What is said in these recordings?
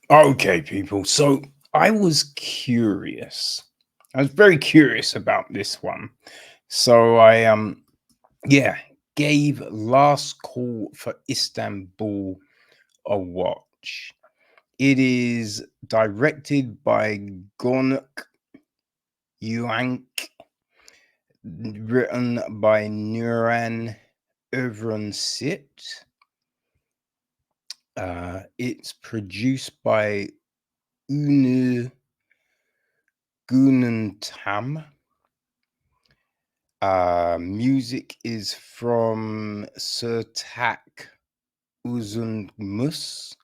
Okay, people. So I was curious. I was very curious about this one. So I yeah, gave Last Call for Istanbul a watch. It is directed by Gonenc Uyanik, written by Nuran Evren Sit. It's produced by Unu Gunantam. Music is from Sertak Uzunmus.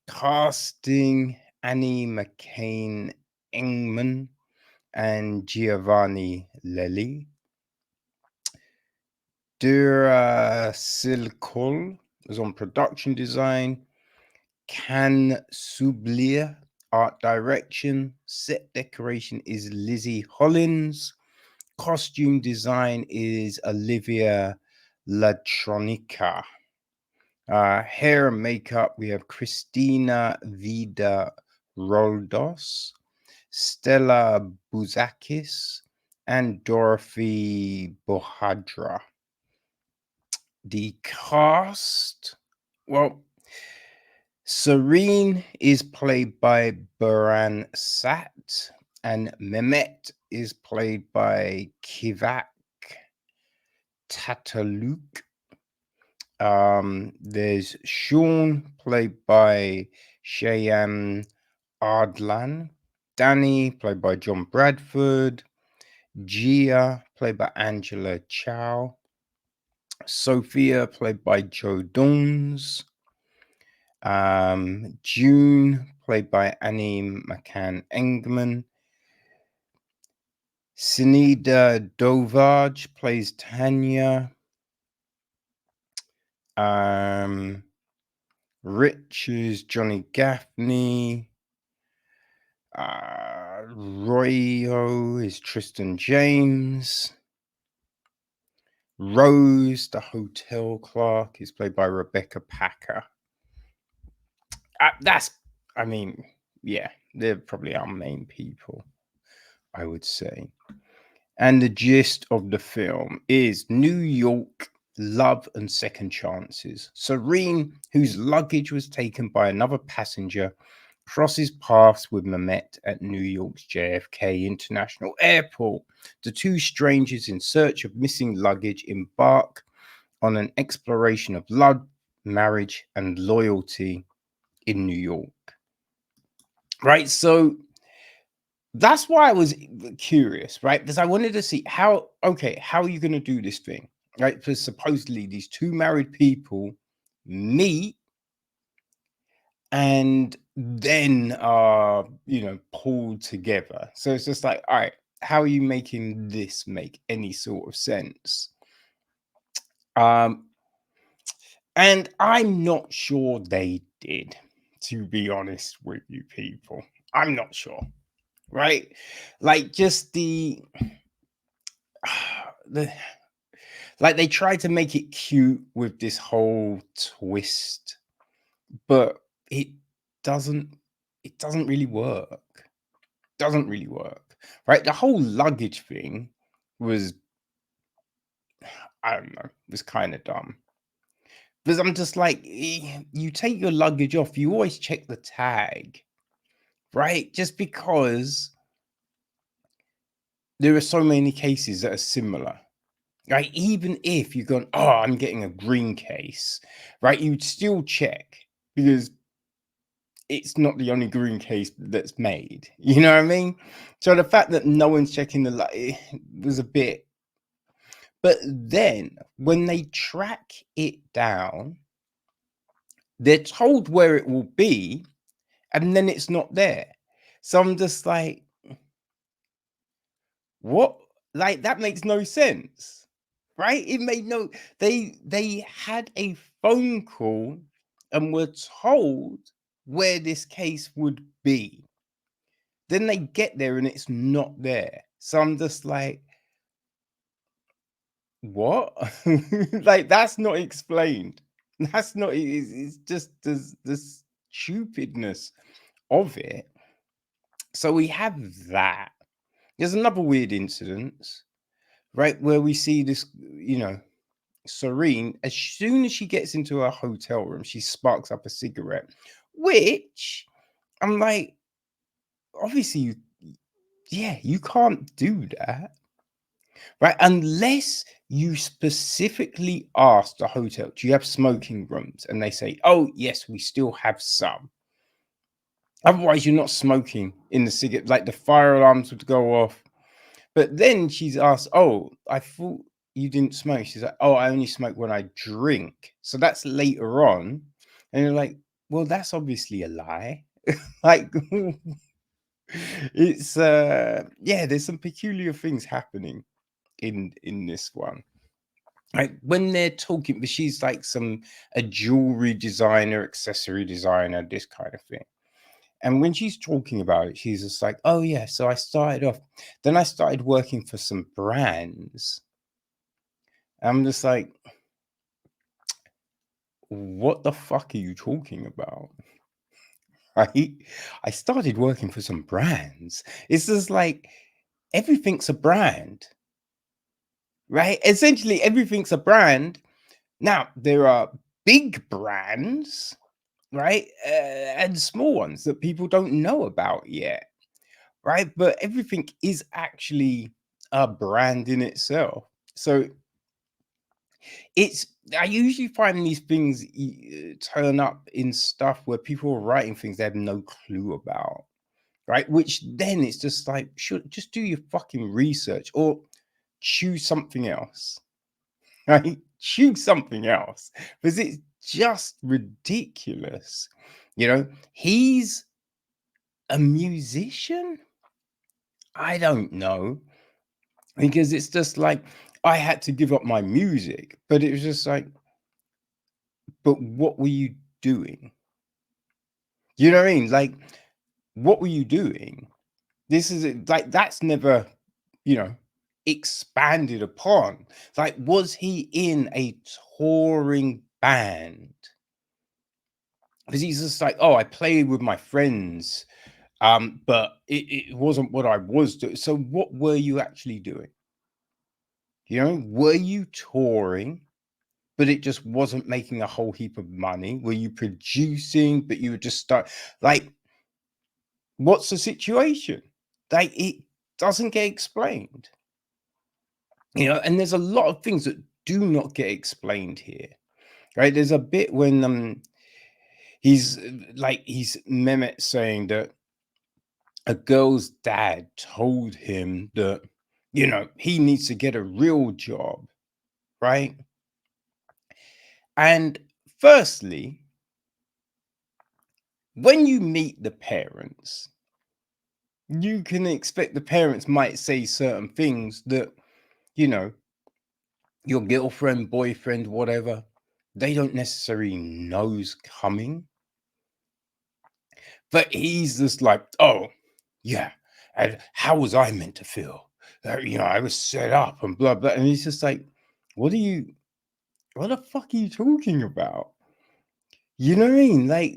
Casting Annie McCain Engman and Giovanni Lelli. Dura Silkol was on production design. Can Sublir art direction. Set decoration is Lizzie Hollins. Costume design is Olivia Latronica. Hair and makeup, we have Christina Vida Roldos, Stella Bouzakis, and Dorothy Bohadra. The cast, well, Serin is played by Beren Saat, and Mehmet is played by Kivanç Tatlitug. There's Sean, played by Cheyenne Ardlan. Danny, played by John Bradford. Gia, played by Angela Chow. Sophia, played by Joe Dawns. June, played by Annie McCann Engman. Sinida Dovaj plays Tanya. Rich is Johnny Gaffney. Royo is Tristan James. Rose, the hotel clerk, is played by Rebecca Packer. Yeah, they're probably our main people, I would say. And the gist of the film is New York, love and second chances. Serene, whose luggage was taken by another passenger, crosses paths with Mehmet at New York's JFK International Airport. The two strangers in search of missing luggage embark on an exploration of love, marriage, and loyalty in New York. Right, so that's why I was curious, right? Because I wanted to see how are you going to do this thing, right? Because supposedly these two married people meet and then are, pulled together. So it's just like, all right, how are you making this make any sort of sense? And I'm not sure they did, to be honest with you people. I'm not sure, right? Like just the like they tried to make it cute with this whole twist, but it doesn't really work. Doesn't really work. Right? The whole luggage thing was, I don't know, was kind of dumb. Because I'm just like, you take your luggage off, you always check the tag, right? Just because there are so many cases that are similar. Right, even if you're going, oh, I'm getting a green case, right? You'd still check because it's not the only green case that's made. You know what I mean? So the fact that no one's checking the light was a bit. But then when they track it down, they're told where it will be, and then it's not there. So I'm just like, what? Like that makes no sense, right? It made no. They had a phone call and were told where this case would be. Then they get there and it's not there. So I'm just like, what? Like that's not explained. That's not. It's just this stupidness of it. So we have that. There's another weird incident, right, where we see this, Serin, as soon as she gets into her hotel room, she sparks up a cigarette, which I'm like, obviously, you can't do that, right? Unless you specifically ask the hotel, do you have smoking rooms? And they say, oh, yes, we still have some. Otherwise, you're not smoking in the cigarette, like the fire alarms would go off. But then she's asked, oh, I thought you didn't smoke. She's like, oh, I only smoke when I drink. So that's later on. And you're like, well, that's obviously a lie. Like, it's there's some peculiar things happening in this one. Like when they're talking, but she's like a jewelry designer, accessory designer, this kind of thing. And when she's talking about it, she's just like, oh yeah, so I started working for some brands. I'm just like, what the fuck are you talking about? Right? I started working for some brands. It's just like everything's a brand, right? Essentially, everything's a brand. Now, there are big brands, right? And small ones that people don't know about yet, right? But everything is actually a brand in itself. So I usually find these things turn up in stuff where people are writing things they have no clue about, right? Which then it's just like, just do your fucking research or choose something else, right? Choose something else because it's just ridiculous. He's a musician. I don't know, because it's just like I had to give up my music, but it was just like, but what were you doing? You know what I mean? Like, what were you doing? This is like, that's never, you know, expanded upon. Like, was he in a touring band? Because he's just like, oh, I played with my friends, but it wasn't what I was doing. So what were you actually doing? Were you touring, but it just wasn't making a whole heap of money? Were you producing, but you would just start like, what's the situation? Like, it doesn't get explained, and there's a lot of things that do not get explained here, right? There's a bit when he's Mehmet saying that a girl's dad told him that, he needs to get a real job, right? And firstly, when you meet the parents, you can expect the parents might say certain things that, you know, your girlfriend, boyfriend, whatever, they don't necessarily know's coming. But he's just like, oh, yeah, and how was I meant to feel? I was set up and blah, blah. And he's just like, what the fuck are you talking about? You know what I mean? Like,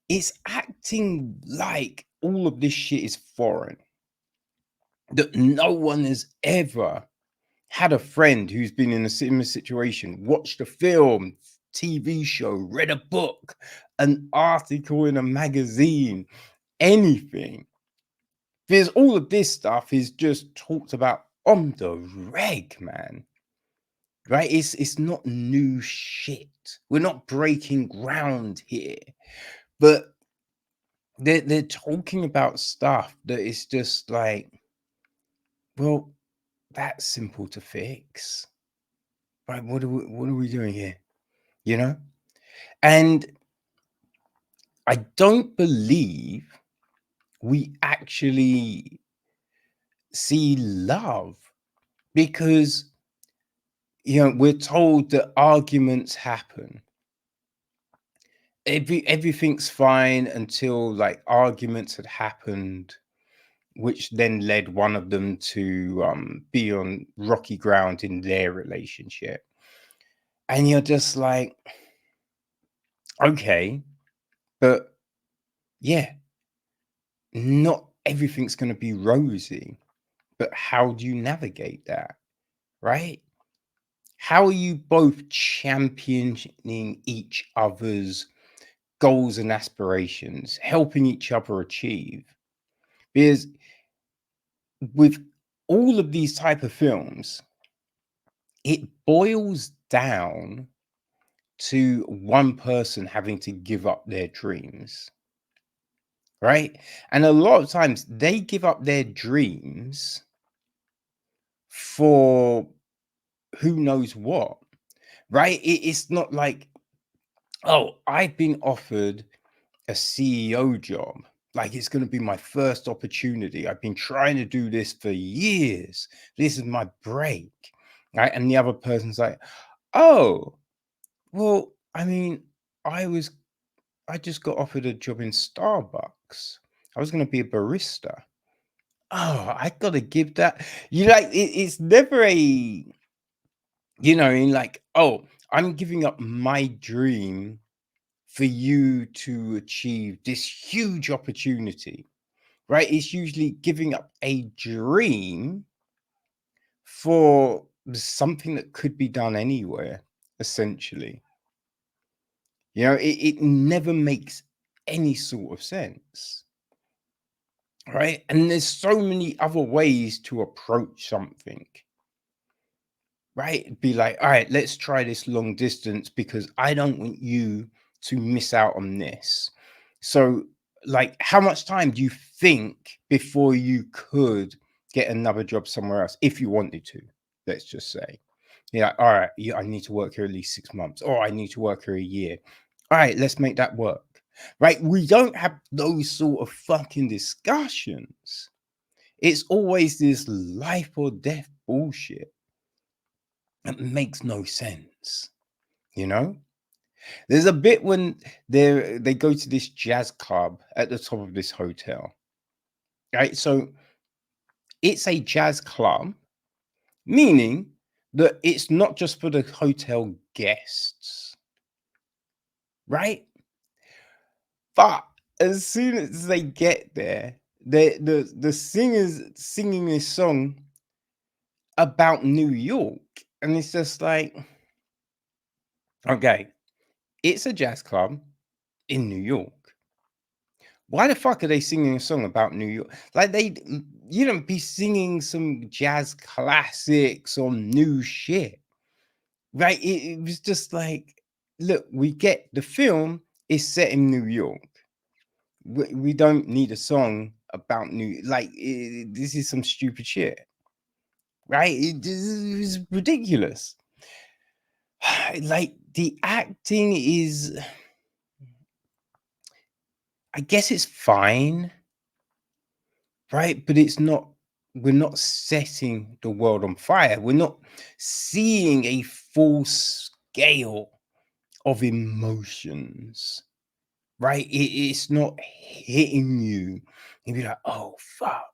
it's acting like all of this shit is foreign. That no one has ever had a friend who's been in a similar situation, watched a film, TV show, read a book, an article in a magazine, anything. There's all of this stuff is just talked about on the reg, man. Right? It's not new shit. We're not breaking ground here. But they're talking about stuff that is just like, well, that's simple to fix. Right? What are we doing here? And I don't believe we actually see love, because we're told that arguments happen. Everything's fine until like arguments had happened, which then led one of them to be on rocky ground in their relationship. And you're just like, okay, but yeah, not everything's going to be rosy, but how do you navigate that, right? How are you both championing each other's goals and aspirations, helping each other achieve? Because with all of these type of films, it boils down to one person having to give up their dreams, right? And a lot of times they give up their dreams for who knows what, right? It's not like, oh, I've been offered a CEO job. Like it's going to be my first opportunity. I've been trying to do this for years. This is my break, right? And the other person's like, oh, well, I mean, I was I just got offered a job in Starbucks. I was going to be a barista. Oh, I got to give that. You like it's never a, in like, oh, I'm giving up my dream for you to achieve this huge opportunity, right? It's usually giving up a dream for something that could be done anywhere, essentially. It never makes any sort of sense. Right. And there's so many other ways to approach something. Right. Be like, all right, let's try this long distance because I don't want you to miss out on this. So, like, how much time do you think before you could get another job somewhere else if you wanted to? Let's just say, yeah, all right, yeah, I need to work here at least 6 months, or I need to work here a year. All right, let's make that work. Right? We don't have those sort of fucking discussions. It's always this life or death bullshit that makes no sense. You know? There's a bit when they go to this jazz club at the top of this hotel. Right? So it's a jazz club, meaning that it's not just for the hotel guests, right? But as soon as they get there, the singers singing this song about New York, and it's just like, okay, it's a jazz club in New York. Why the fuck are they singing a song about New York? Like you don't be singing some jazz classics or new shit, right? It was just like, look, we get the film is set in New York. We don't need a song about this is some stupid shit, right? This is ridiculous. Like the acting is, I guess it's fine, right? But it's not, we're not setting the world on fire. We're not seeing a full scale of emotions, right? It's not hitting you and be like, oh, fuck.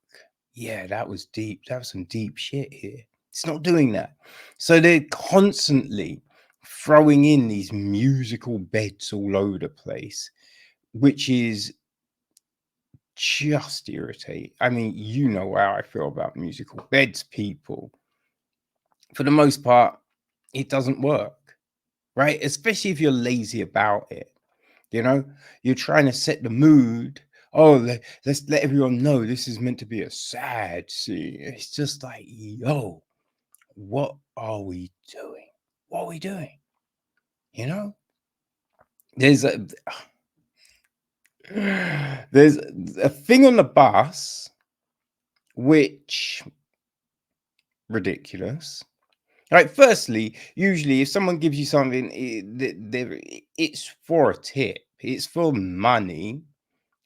Yeah, that was deep. That was some deep shit here. It's not doing that. So they're constantly throwing in these musical beds all over the place, which is just irritate. I mean, you know how I feel about musical beds, people. For the most part, it doesn't work, right? Especially if you're lazy about it. You're trying to set the mood. Oh, let's let everyone know this is meant to be a sad scene. It's just like, yo, what are we doing? What are we doing? There's a there's a thing on the bus which ridiculous. Right, firstly, usually if someone gives you something, it's for a tip, it's for money,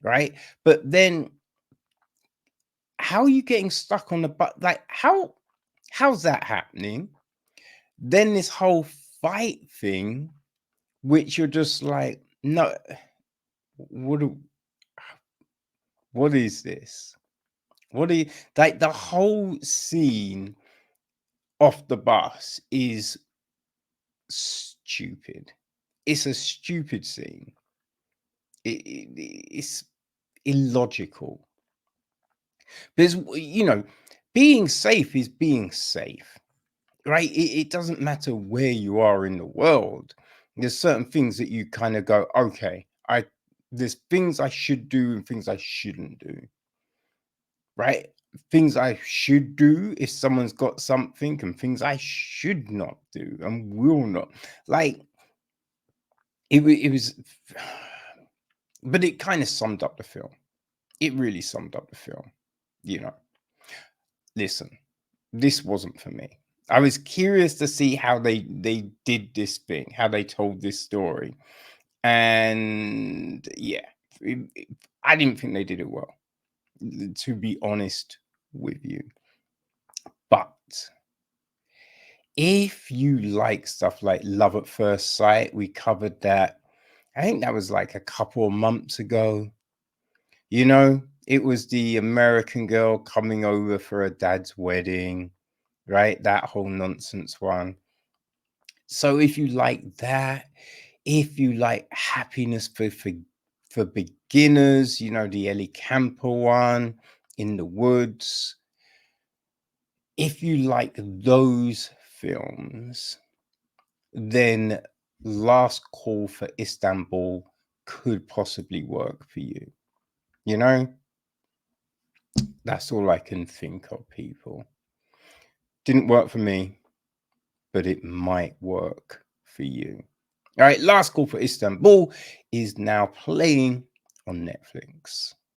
right? But then how are you getting stuck on the bus? Like, how's that happening? Then this whole fight thing, which you're just like, no, what do, what is this? What do you like? The whole scene off the bus is stupid. It's a stupid scene. It's illogical. There's, being safe is being safe, right? It doesn't matter where you are in the world. There's certain things that you kind of go, okay, there's things I should do and things I shouldn't do, right? Things I should do if someone's got something, and things I should not do and will not. Like it was, but it kind of summed up the film. It really summed up the film. You know, listen, this wasn't for me. I was curious to see how they did this thing, how they told this story, and yeah, I didn't think they did it well, to be honest with you. But if you like stuff like Love at First Sight, we covered that. I think that was like a couple of months ago. It was the American girl coming over for her dad's wedding, right? That whole nonsense one. So if you like that, if you like Happiness for Beginners, the Ellie Camper one, In the Woods, if you like those films, then Last Call for Istanbul could possibly work for you. That's all I can think of, people. Didn't work for me, but it might work for you. All right, Last Call for Istanbul is now playing on Netflix.